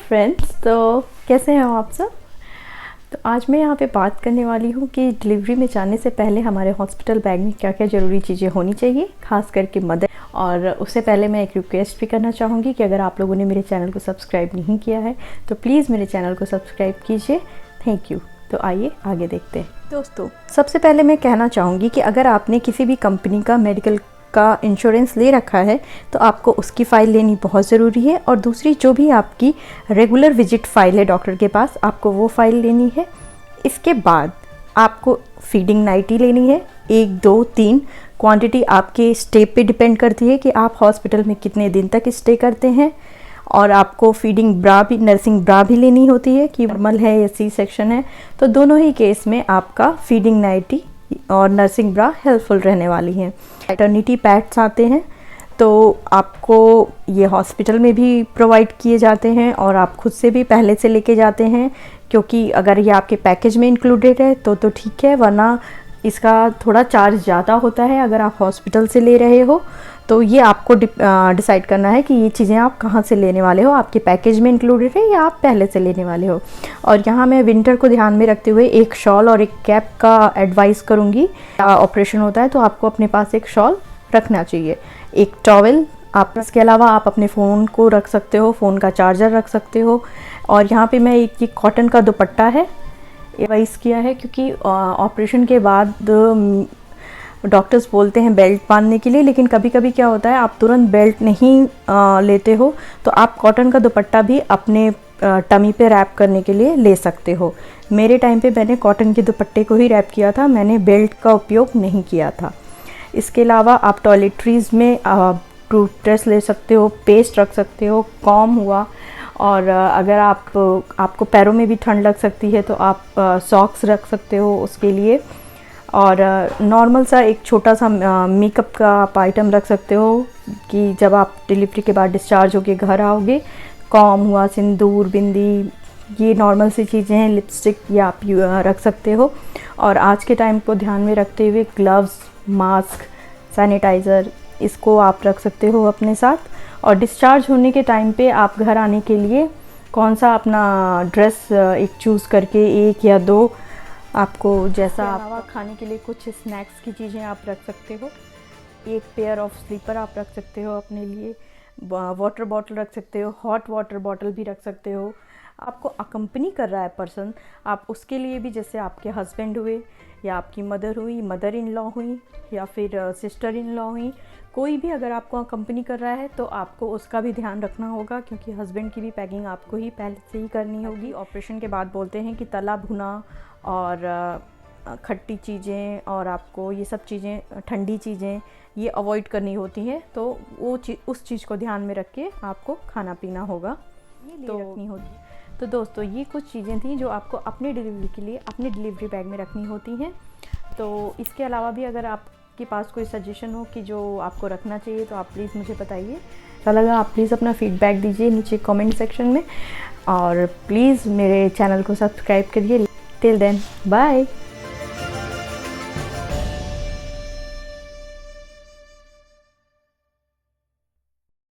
Friends, तो कैसे हैं आप सब। तो आज मैं यहाँ पे बात करने वाली हूँ कि डिलीवरी में जाने से पहले हमारे हॉस्पिटल बैग में क्या क्या ज़रूरी चीज़ें होनी चाहिए, खास करके मदर। और उससे पहले मैं एक रिक्वेस्ट भी करना चाहूँगी कि अगर आप लोगों ने मेरे चैनल को सब्सक्राइब नहीं किया है तो प्लीज़ मेरे चैनल को सब्सक्राइब कीजिए। Thank you. तो आइए आगे देखते हैं। दोस्तों, सबसे पहले मैं कहना चाहूँगी कि अगर आपने किसी भी कंपनी का मेडिकल का इंश्योरेंस ले रखा है तो आपको उसकी फ़ाइल लेनी बहुत ज़रूरी है। और दूसरी, जो भी आपकी रेगुलर विजिट फ़ाइल है डॉक्टर के पास, आपको वो फ़ाइल लेनी है। इसके बाद आपको फीडिंग नाइटी लेनी है, 1, 2, 3। क्वांटिटी आपके स्टे पे डिपेंड करती है कि आप हॉस्पिटल में कितने दिन तक स्टे करते हैं। और आपको फीडिंग ब्रा भी, नर्सिंग ब्रा भी लेनी होती है कि नॉर्मल है या सी सेक्शन है। तो दोनों ही केस में आपका फीडिंग नाइटी और नर्सिंग ब्रा हेल्पफुल रहने वाली हैं। मैटरनिटी पैड्स आते हैं तो आपको ये हॉस्पिटल में भी प्रोवाइड किए जाते हैं और आप खुद से भी पहले से लेके जाते हैं, क्योंकि अगर ये आपके पैकेज में इंक्लूडेड है तो ठीक है, वरना इसका थोड़ा चार्ज ज़्यादा होता है अगर आप हॉस्पिटल से ले रहे हो। तो ये आपको डिसाइड करना है कि ये चीज़ें आप कहाँ से लेने वाले हो, आपके पैकेज में इंक्लूडेड है या आप पहले से लेने वाले हो। और यहाँ मैं विंटर को ध्यान में रखते हुए एक शॉल और एक कैप का एडवाइस करूँगी। ऑपरेशन होता है तो आपको अपने पास एक शॉल रखना चाहिए, एक टॉवेल। आप इसके अलावा आप अपने फ़ोन को रख सकते हो, फ़ोन का चार्जर रख सकते हो। और यहाँ पे मैं एक ये कॉटन का दुपट्टा है एडवाइस किया है, क्योंकि ऑपरेशन के बाद डॉक्टर्स बोलते हैं बेल्ट बांधने के लिए, लेकिन कभी कभी क्या होता है आप तुरंत बेल्ट नहीं लेते हो, तो आप कॉटन का दुपट्टा भी अपने टमी पे रैप करने के लिए ले सकते हो। मेरे टाइम पे मैंने कॉटन के दुपट्टे को ही रैप किया था, मैंने बेल्ट का उपयोग नहीं किया था। इसके अलावा आप टॉयलेटरीज़ में टूथब्रश ले सकते हो, पेस्ट रख सकते हो, कॉम हुआ। और अगर आपको पैरों में भी ठंड लग सकती है तो आप सॉक्स रख सकते हो उसके लिए। और नॉर्मल सा एक छोटा सा मेकअप का आप आइटम रख सकते हो कि जब आप डिलीवरी के बाद डिस्चार्ज होके घर आओगे, कॉम हुआ, सिंदूर, बिंदी, ये नॉर्मल सी चीज़ें हैं। लिपस्टिक ये आप रख सकते हो। और आज के टाइम को ध्यान में रखते हुए ग्लव्स, मास्क, सैनिटाइज़र, इसको आप रख सकते हो अपने साथ। और डिस्चार्ज होने के टाइम पे आप घर आने के लिए कौन सा अपना ड्रेस एक चूज़ करके 1 या 2 आपको जैसा अलावा खाने के लिए कुछ स्नैक्स की चीज़ें आप रख सकते हो। 1 पेयर ऑफ स्लीपर आप रख सकते हो अपने लिए। वाटर बॉटल रख सकते हो, हॉट वाटर बॉटल भी रख सकते हो। आपको अकम्पनी कर रहा है पर्सन, आप उसके लिए भी, जैसे आपके हस्बैंड हुए या आपकी मदर हुई, मदर इन लॉ हुई या फिर सिस्टर इन लॉ हुई, कोई भी अगर आपको अकम्पनी कर रहा है तो आपको उसका भी ध्यान रखना होगा, क्योंकि हस्बैंड की भी पैकिंग आपको ही पहले से ही करनी होगी। ऑपरेशन के बाद बोलते हैं कि तला भुना और खट्टी चीज़ें और आपको ये सब चीज़ें, ठंडी चीज़ें ये अवॉइड करनी होती हैं। तो वो उस चीज़ को ध्यान में रख के आपको खाना पीना होगा, तो रखनी होगी। तो दोस्तों, ये कुछ चीज़ें थी जो आपको अपने डिलीवरी के लिए अपने डिलीवरी बैग में रखनी होती हैं। तो इसके अलावा भी अगर आपके पास कोई सजेशन हो कि जो आपको रखना चाहिए तो आप प्लीज़ मुझे बताइए। अच्छा लगा आप प्लीज़ अपना फीडबैक दीजिए नीचे कमेंट सेक्शन में। और प्लीज़ मेरे चैनल को सब्सक्राइब करिए। Till then, bye.